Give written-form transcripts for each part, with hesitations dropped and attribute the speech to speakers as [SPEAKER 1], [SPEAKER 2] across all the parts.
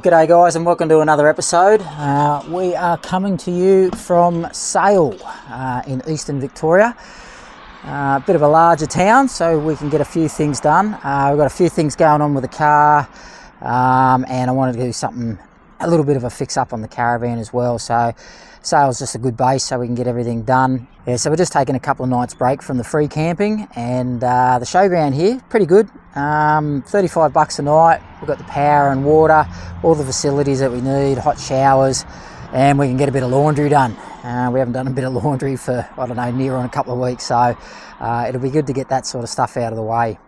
[SPEAKER 1] G'day guys and welcome to another episode. We are coming to you from Sale in eastern Victoria. A bit of a larger town so we can get a few things done. We've got a few things going on with the car and I wanted to do something, a little bit of a fix up on the caravan as well. So Sale's just a good base so we can get everything done. Yeah, so we're just taking a couple of nights break from the free camping, and the showground here, pretty good. $35 a night. We've got the power and water, all the facilities that we need, hot showers, and we can get a bit of laundry done. We haven't done a bit of laundry for, I don't know, near on a couple of weeks, so it'll be good to get that sort of stuff out of the way.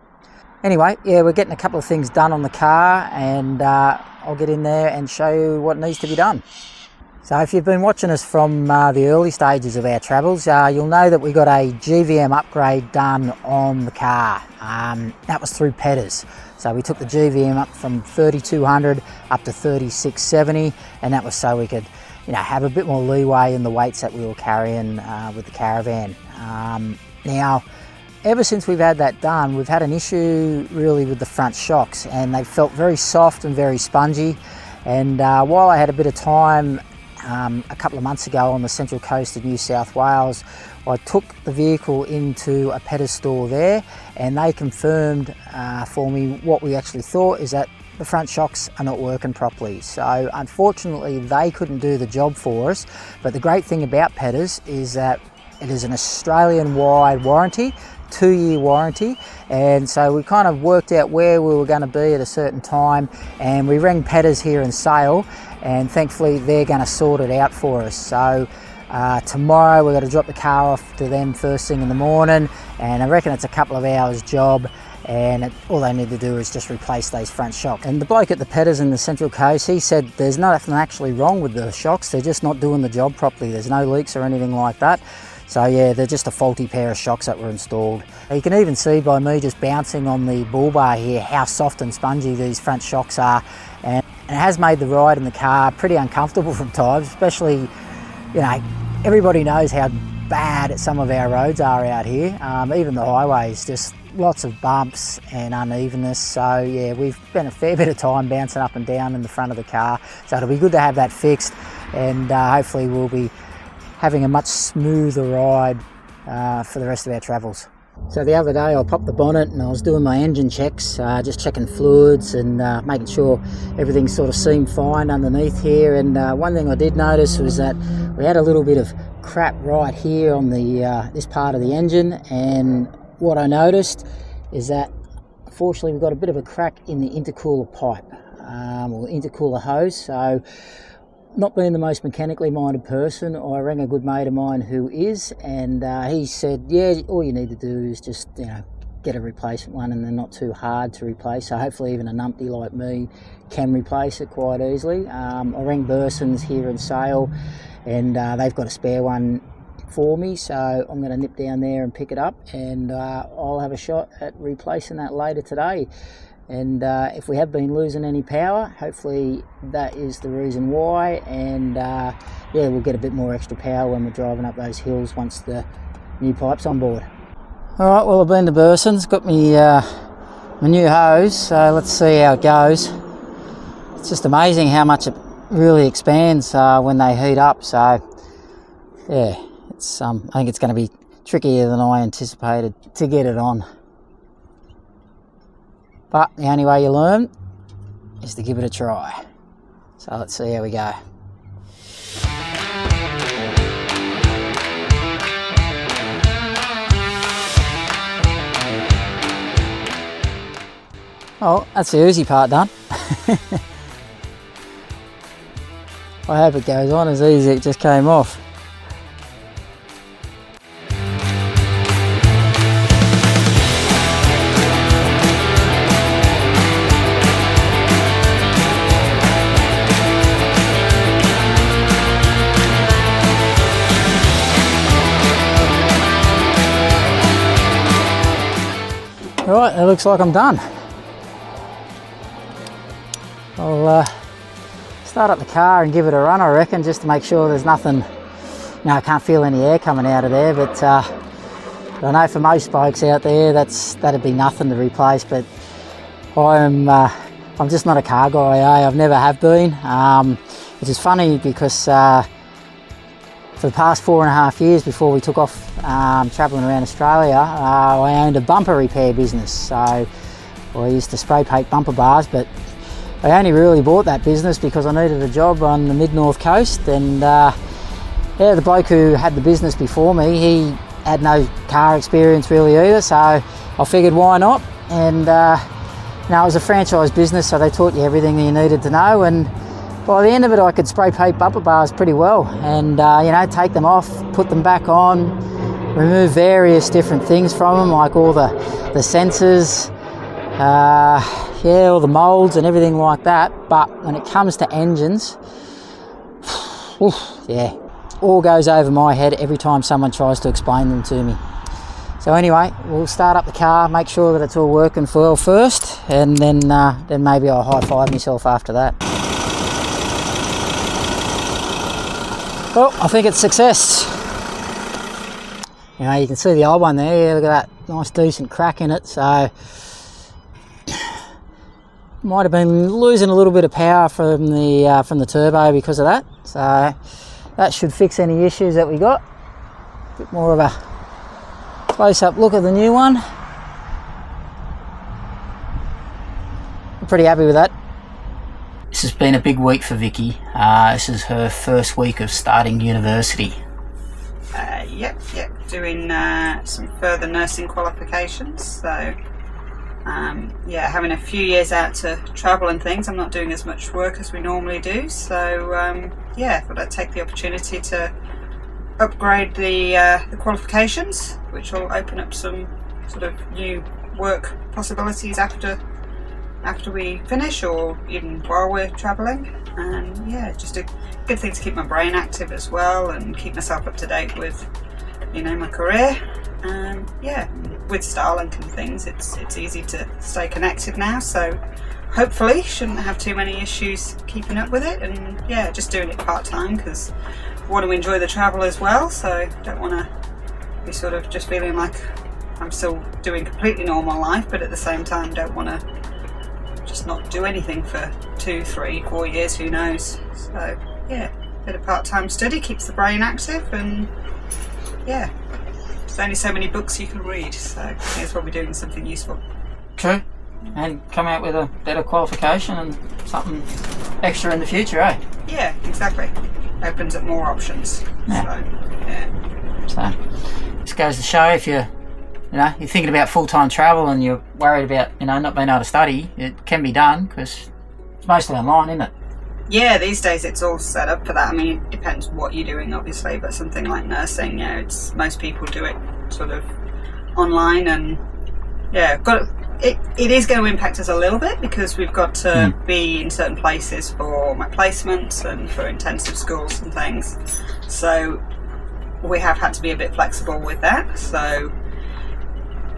[SPEAKER 1] Anyway, yeah, we're getting a couple of things done on the car, and I'll get in there and show you what needs to be done. So if you've been watching us from the early stages of our travels, you'll know that we got a GVM upgrade done on the car. That was through Pepins. So we took the GVM up from 3200 up to 3670, and that was so we could, you know, have a bit more leeway in the weights that we were carrying with the caravan. Now, ever since we've had that done, we've had an issue really with the front shocks, and they felt very soft and very spongy. And while I had a bit of time a couple of months ago on the central coast of New South Wales, I took the vehicle into a Pepins store there, and they confirmed for me what we actually thought, is that the front shocks are not working properly. So unfortunately they couldn't do the job for us, but the great thing about Pepins is that it is an Australian-wide warranty, 2-year warranty, and so we kind of worked out where we were going to be at a certain time, and we rang Pepins here in Sale, and thankfully they're going to sort it out for us. So tomorrow we're going to drop the car off to them first thing in the morning, and I reckon it's a couple of hours job, and all they need to do is just replace those front shocks. And the bloke at the Pepins in the Central Coast, he said there's nothing actually wrong with the shocks, they're just not doing the job properly. There's no leaks or anything like that. So yeah, they're just a faulty pair of shocks that were installed. You can even see by me just bouncing on the bull bar here how soft and spongy these front shocks are, and it has made the ride in the car pretty uncomfortable from times, especially, you know, everybody knows how bad some of our roads are out here. Even the highways, just lots of bumps and unevenness. So yeah, we've spent a fair bit of time bouncing up and down in the front of the car. So it'll be good to have that fixed, and hopefully we'll be having a much smoother ride for the rest of our travels. So the other day I popped the bonnet and I was doing my engine checks, just checking fluids and making sure everything sort of seemed fine underneath here. And one thing I did notice was that we had a little bit of crap right here on the this part of the engine, and what I noticed is that unfortunately we've got a bit of a crack in the intercooler pipe, or intercooler hose. So not being the most mechanically minded person, I rang a good mate of mine who is, and he said, yeah, all you need to do is just, you know, get a replacement one, and they're not too hard to replace. So hopefully even a numpty like me can replace it quite easily. I rang Burson's here in Sale, and they've got a spare one for me, so I'm going to nip down there and pick it up, and I'll have a shot at replacing that later today. And if we have been losing any power, hopefully that is the reason why, and yeah, we'll get a bit more extra power when we're driving up those hills once the new pipe's on board. Alright, well I've been to Burson's, got me my new hose, so let's see how it goes. It's just amazing how much it really expands when they heat up, so yeah, it's I think it's going to be trickier than I anticipated to get it on. But the only way you learn is to give it a try. So let's see how we go. Oh, that's the easy part done. I hope it goes on as easy as it just came off. Right, it looks like I'm done. I'll start up the car and give it a run, I reckon, just to make sure there's nothing. No, I can't feel any air coming out of there, but I know for most bikes out there that'd be nothing to replace, but I'm I'm just not a car guy, eh? I've never have been, which is funny because for the past 4.5 years before we took off travelling around Australia, I owned a bumper repair business. So I used to spray paint bumper bars, but I only really bought that business because I needed a job on the mid-north coast, and yeah, the bloke who had the business before me, he had no car experience really either, so I figured why not. And you know, it was a franchise business, so they taught you everything that you needed to know, and by the end of it I could spray paint bumper bars pretty well, and you know, take them off, put them back on, remove various different things from them, like all the sensors, yeah, all the moulds and everything like that. But when it comes to engines, yeah, all goes over my head every time someone tries to explain them to me. So anyway, we'll start up the car, make sure that it's all working well first, and then maybe I'll high-five myself after that. Well, I think it's success. You know, you can see the old one there. Yeah, look at that, nice decent crack in it. So might have been losing a little bit of power from the turbo because of that. So that should fix any issues that we got. A bit more of a close-up look at the new one. I'm pretty happy with that. This has been a big week for Vicki. This is her first week of starting university.
[SPEAKER 2] Yep, doing some further nursing qualifications. So yeah, having a few years out to travel and things, I'm not doing as much work as we normally do. So yeah, I thought I'd take the opportunity to upgrade the qualifications, which will open up some sort of new work possibilities after we finish, or even while we're travelling. And yeah, just a good thing to keep my brain active as well, and keep myself up to date with, you know, my career. And yeah, with Starlink and things, it's easy to stay connected now, so hopefully shouldn't have too many issues keeping up with it. And yeah, just doing it part-time because I want to enjoy the travel as well, so don't want to be sort of just feeling like I'm still doing completely normal life, but at the same time don't want to just not do anything for 2, 3, 4 years, who knows. So yeah, a bit of part-time study keeps the brain active, and yeah, there's only so many books you can read, so I think it's probably doing something useful.
[SPEAKER 1] True, and come out with a better qualification and something extra in the future, eh?
[SPEAKER 2] Yeah, exactly. Opens up more options.
[SPEAKER 1] Yeah.
[SPEAKER 2] So yeah.
[SPEAKER 1] So this goes to show, if you're thinking about full-time travel and you're worried about, you know, not being able to study, it can be done because it's mostly online, isn't it?
[SPEAKER 2] Yeah, these days it's all set up for that. I mean, it depends what you're doing, obviously, but something like nursing, you know, most people do it sort of online, and yeah, it is going to impact us a little bit because we've got to be in certain places for my placements and for intensive schools and things. So we have had to be a bit flexible with that. So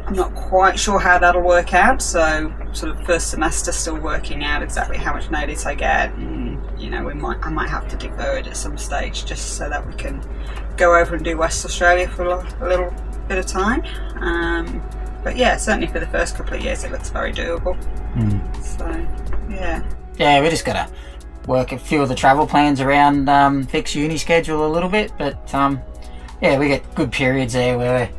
[SPEAKER 2] I'm not quite sure how that'll work out. So sort of first semester still working out exactly how much notice I get, and you know, I might have to defer it at some stage just so that we can go over and do West Australia for a little bit of time. But yeah, certainly for the first couple of years it looks very doable. So yeah, we just gotta work a few of the travel plans around Vic's uni schedule a little bit, but yeah, we get good periods there where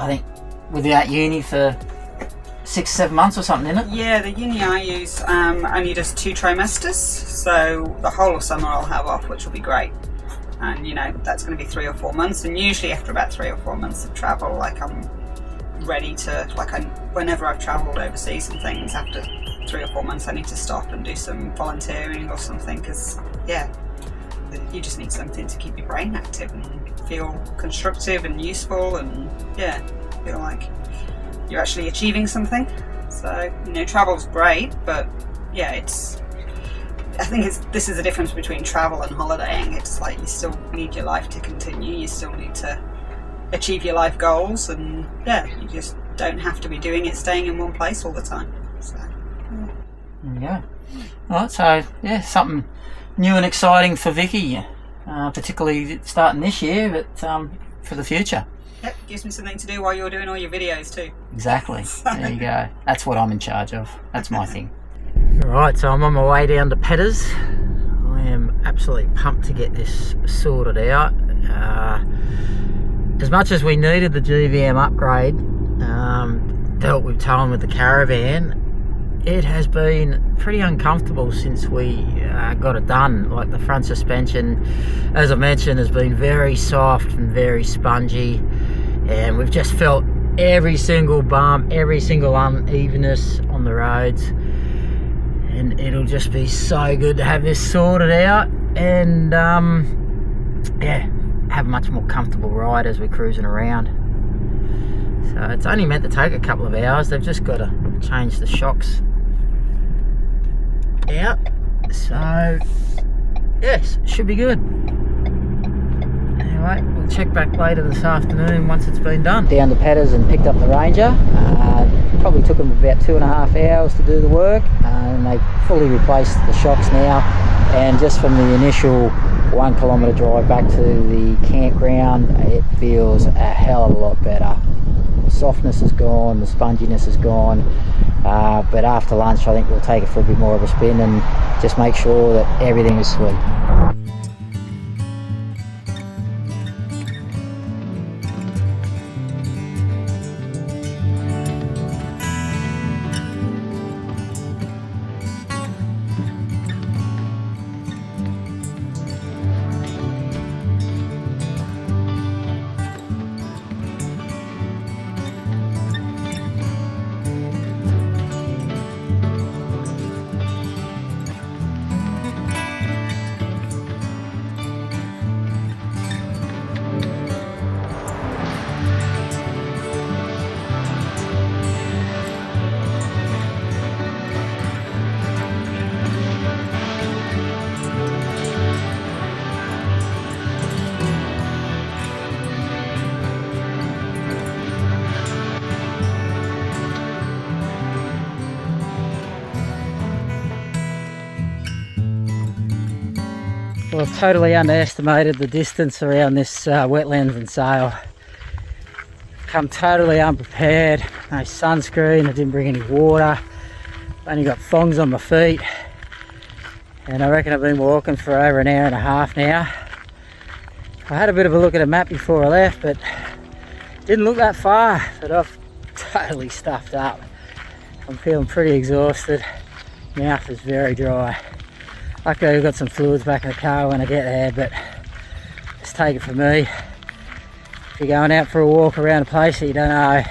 [SPEAKER 2] I think without uni for 6-7 months or something, isn't it? Yeah, the uni I use only does 2 trimesters, so the whole of summer I'll have off, which will be great. And you know, that's going to be 3 or 4 months, and usually after about 3 or 4 months of travel, like I'm ready to, whenever I've travelled overseas and things, after 3 or 4 months I need to stop and do some volunteering or something, because yeah, you just need something to keep your brain active and feel constructive and useful, and yeah, feel like you're actually achieving something. So, you know, travel's great, but yeah, I think this is the difference between travel and holidaying. It's like you still need your life to continue, you still need to achieve your life goals, and yeah, you just don't have to be doing it staying in one place all the time. So yeah.
[SPEAKER 1] There you go. Alright, so yeah, something new and exciting for Vicki, particularly starting this year, but for the future.
[SPEAKER 2] Yep, gives me something to do while you're doing all your videos too.
[SPEAKER 1] Exactly. There you go. That's what I'm in charge of. That's my thing. Right, so I'm on my way down to Pettins. I am absolutely pumped to get this sorted out. As much as we needed the GVM upgrade dealt with towing with the caravan, it has been pretty uncomfortable since we got it done. Like the front suspension, as I mentioned, has been very soft and very spongy, and we've just felt every single bump, every single unevenness on the roads, and it'll just be so good to have this sorted out and yeah, have a much more comfortable ride as we're cruising around. So it's only meant to take a couple of hours. They've just got to change the shocks out, so yes, should be good. Anyway, we'll check back later this afternoon once it's been done. Down to Pettins and picked up the Ranger. Probably took them about 2.5 hours to do the work, and they've fully replaced the shocks now. And just from the initial 1 kilometre drive back to the campground, it feels a hell of a lot better. The softness is gone, the sponginess is gone, but after lunch I think we'll take it for a bit more of a spin and just make sure that everything is sweet. Well, I've totally underestimated the distance around this wetlands and sail. Come totally unprepared, no sunscreen, I didn't bring any water, only got thongs on my feet, and I reckon I've been walking for over 1.5 hours now. I had a bit of a look at a map before I left, but didn't look that far, but I've totally stuffed up. I'm feeling pretty exhausted, mouth is very dry. Luckily I've got some fluids back in the car when I get there, but just take it from me. If you're going out for a walk around a place that you don't know,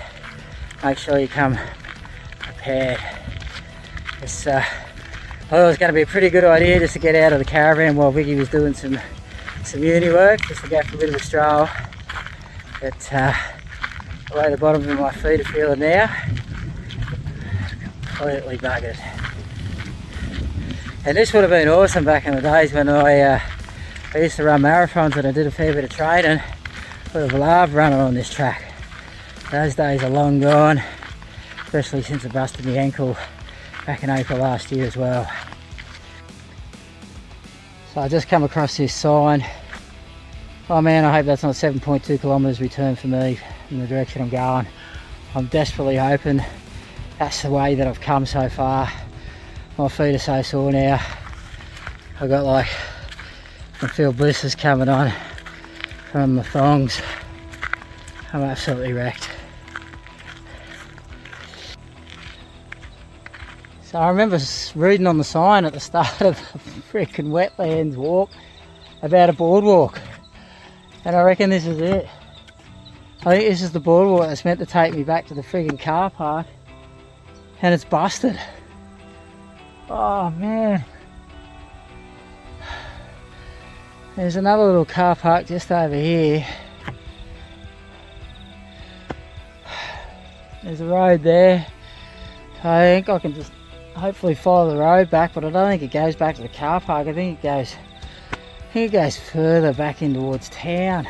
[SPEAKER 1] make sure you come prepared. It's, I thought it was going to be a pretty good idea just to get out of the caravan while Vicki was doing some uni work, just to go for a bit of a stroll. But the way the bottom of my feet are feeling now, completely buggered. And this would have been awesome back in the days when I used to run marathons and I did a fair bit of training. I would have loved running on this track. Those days are long gone, especially since I busted my ankle back in April last year as well. So I just come across this sign. Oh man, I hope that's not 7.2 kilometres return for me in the direction I'm going. I'm desperately hoping that's the way that I've come so far. My feet are so sore now. I got like, I feel blisters coming on from the thongs. I'm absolutely wrecked. So I remember reading on the sign at the start of a freaking wetlands walk about a boardwalk, and I reckon this is it. I think this is the boardwalk that's meant to take me back to the friggin' car park, and it's busted. Oh man, there's another little car park just over here. There's a road there. I think I can just hopefully follow the road back, but I don't think it goes back to the car park. I think it goes further back in towards town.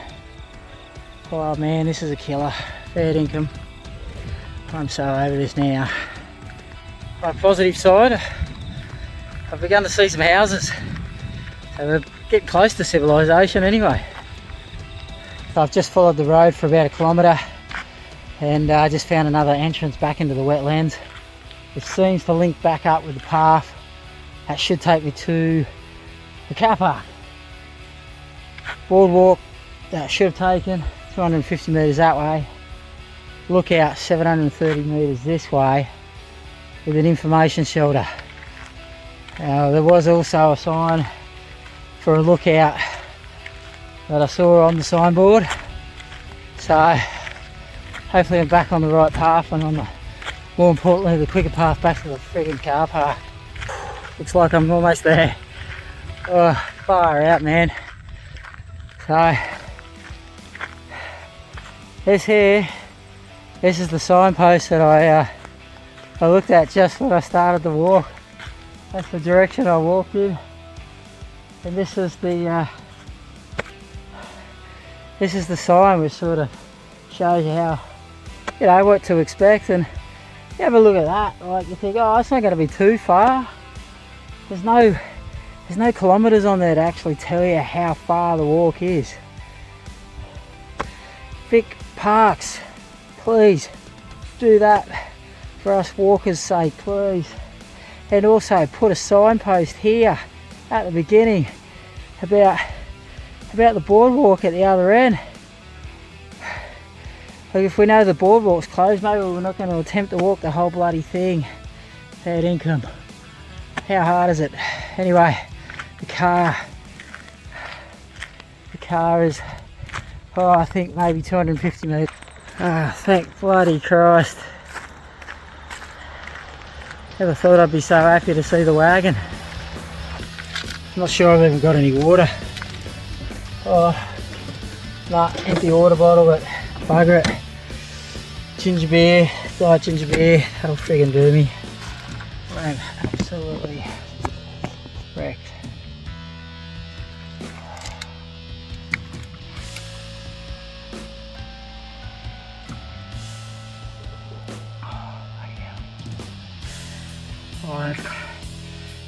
[SPEAKER 1] Oh man, this is a killer. Fair income. I'm so over this now. On the positive side, I've begun to see some houses, so we're getting close to civilization anyway. So I've just followed the road for about 1 kilometre and just found another entrance back into the wetlands. It seems to link back up with the path That should take me to the car park. Boardwalk, that should have taken 250 metres that way. Lookout 730 metres this way with an information shelter. There was also a sign for a lookout that I saw on the signboard. So hopefully I'm back on the right path and on the, more importantly, the quicker path back to the friggin' car park. Looks like I'm almost there. Oh, far out, man. So this is the signpost that I looked at just when I started the walk. That's the direction I walked in, and this is the sign, which sort of shows you how, you know, what to expect. And you have a look at that, like you think, oh, it's not going to be too far. There's no kilometres on there to actually tell you how far the walk is. Vic Parks, please do that for us walkers' sake, please. And also put a signpost here at the beginning about the boardwalk at the other end. Like, if we know the boardwalk's closed, maybe we're not going to attempt to walk the whole bloody thing. Bad income. How hard is it? Anyway, the car is, oh, I think maybe 250 metres. Ah, thank bloody Christ. Never thought I'd be so happy to see the wagon. I'm not sure I've even got any water. Oh, nah, empty water bottle, but bugger it. Ginger beer, diet ginger beer, that'll friggin' do me. I'm absolutely wrecked.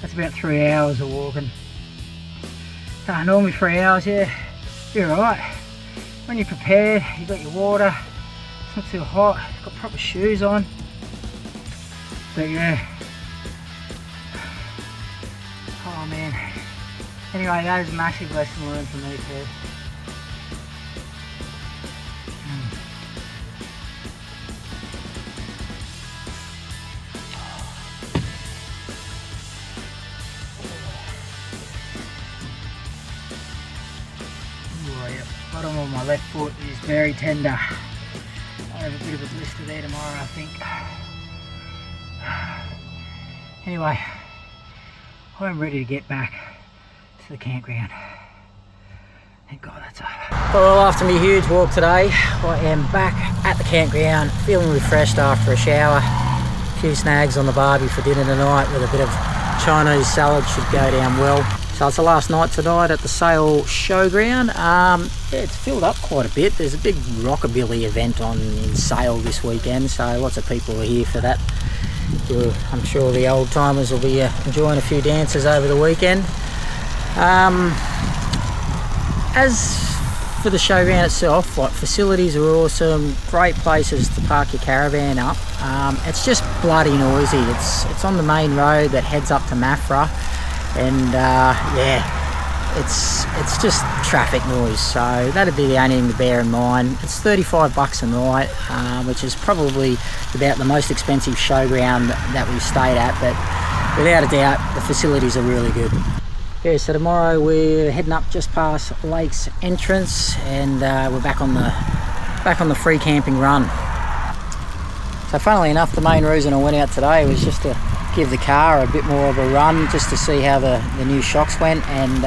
[SPEAKER 1] That's about 3 hours of walking. Normally 3 hours, yeah, you're alright. When you're prepared, you've got your water, it's not too hot, you've got proper shoes on. But yeah. Oh man. Anyway, that is a massive lesson learned for me too. Bottom of my left foot is very tender. I have a bit of a blister there tomorrow, I think. Anyway, I'm ready to get back to the campground. Thank God that's over. Well, after my huge walk today, I am back at the campground, feeling refreshed after a shower. A few snags on the barbie for dinner tonight with a bit of Chinese salad, should go down well. So it's the last night tonight at the Sale Showground. Yeah, it's filled up quite a bit. There's a big rockabilly event on in Sale this weekend, so lots of people are here for that. I'm sure the old timers will be enjoying a few dances over the weekend. As for the showground itself, like, facilities are awesome, great places to park your caravan up. It's just bloody noisy. It's on the main road that heads up to Maffra. And yeah, it's just traffic noise, so that'd be the only thing to bear in mind. It's $35 a night, which is probably about the most expensive showground that we've stayed at, but without a doubt the facilities are really good. Yeah, so tomorrow we're heading up just past Lake's entrance, and we're back on the free camping run. So funnily enough, the main reason I went out today was just to give the car a bit more of a run, just to see how the new shocks went, and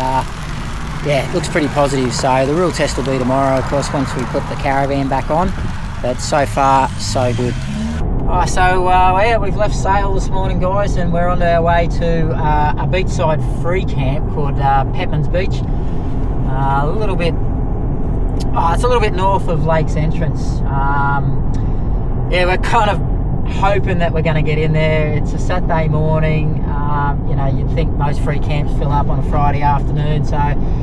[SPEAKER 1] yeah, it looks pretty positive. So the real test will be tomorrow, of course, once we put the caravan back on, but so far so good. So yeah, we've left Sale this morning, guys, and we're on our way to a beachside free camp called Pepins Beach. It's a little bit north of Lake's entrance. Yeah, we're kind of hoping that we're going to get in there. It's a Saturday morning. You know, you'd think most free camps fill up on a Friday afternoon, so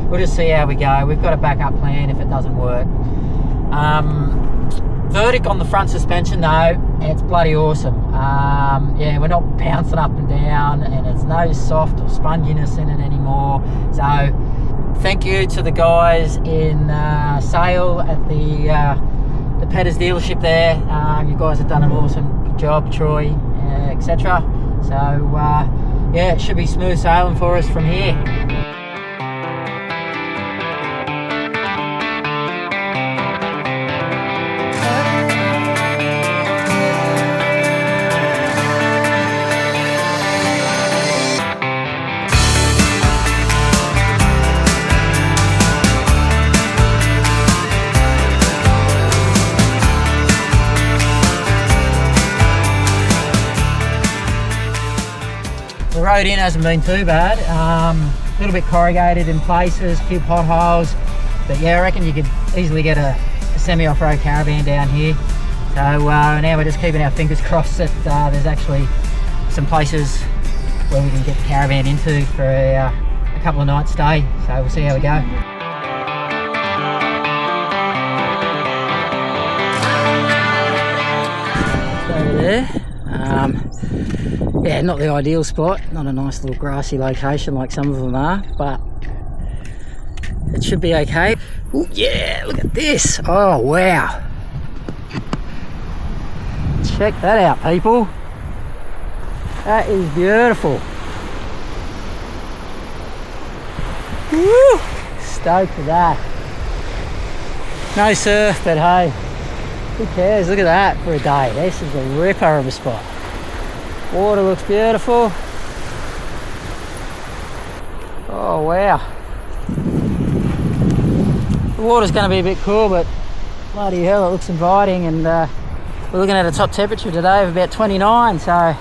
[SPEAKER 1] we'll just see how we go. We've got a backup plan if it doesn't work. Verdict on the front suspension though, it's bloody awesome. Yeah, we're not bouncing up and down, and there's no soft or sponginess in it anymore. So thank you to the guys in Sale at the Pepins dealership there. You guys have done an awesome job, Troy, etc. So yeah, it should be smooth sailing for us from here. The road in hasn't been too bad, a little bit corrugated in places, a few potholes, but yeah, I reckon you could easily get a semi-off-road caravan down here. So now we're just keeping our fingers crossed that there's actually some places where we can get the caravan into for a couple of nights stay, so we'll see how we go. Over there. Yeah, not the ideal spot, not a nice little grassy location like some of them are, but it should be okay. Ooh, yeah, look at this. Oh wow, check that out, people. That is beautiful. Woo! Stoked for that. No surf, but hey, who cares? Look at that for a day. This is a ripper of a spot. Water looks beautiful. Oh wow. The water's going to be a bit cool, but bloody hell, it looks inviting, and we're looking at a top temperature today of about 29, so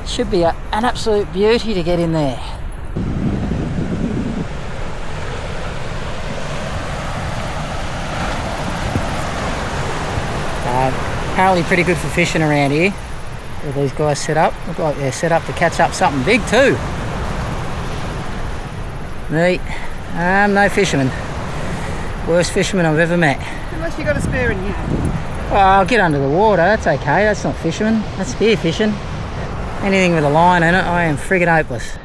[SPEAKER 1] it should be an absolute beauty to get in there. Apparently pretty good for fishing around here. Where these guys set up, look like they're set up to catch up something big too. Neat. No fishermen. Worst fisherman I've ever met.
[SPEAKER 2] Unless you got a spear in here.
[SPEAKER 1] Well, I'll get under the water, that's okay, that's not fisherman, that's spear fishing. Anything with a line in it, I am friggin' hopeless.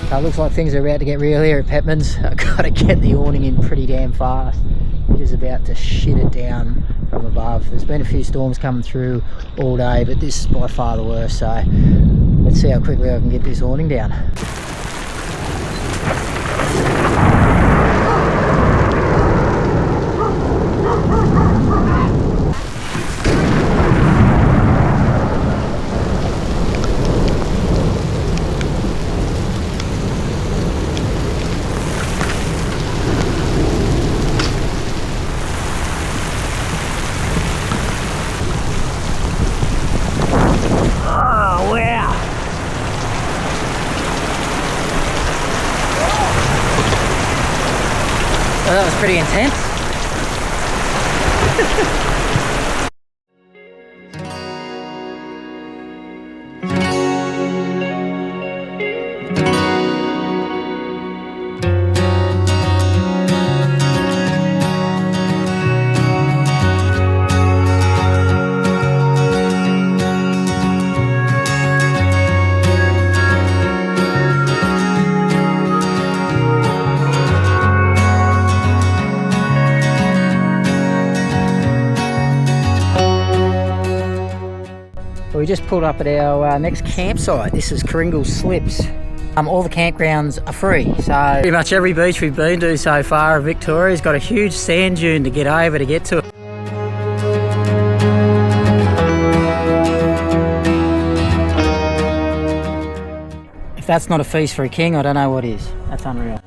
[SPEAKER 1] It looks like things are about to get real here at Pettman's. I've got to get the awning in pretty damn fast. It is about to shit it down from above. There's been a few storms coming through all day, but this is by far the worst, so let's see how quickly I can get this awning down. Well, that was pretty intense. Well, we just pulled up at our next campsite. This is Coringle Slips. All the campgrounds are free, so pretty much every beach we've been to so far in Victoria's got a huge sand dune to get over to get to it. If that's not a feast for a king, I don't know what is. That's unreal.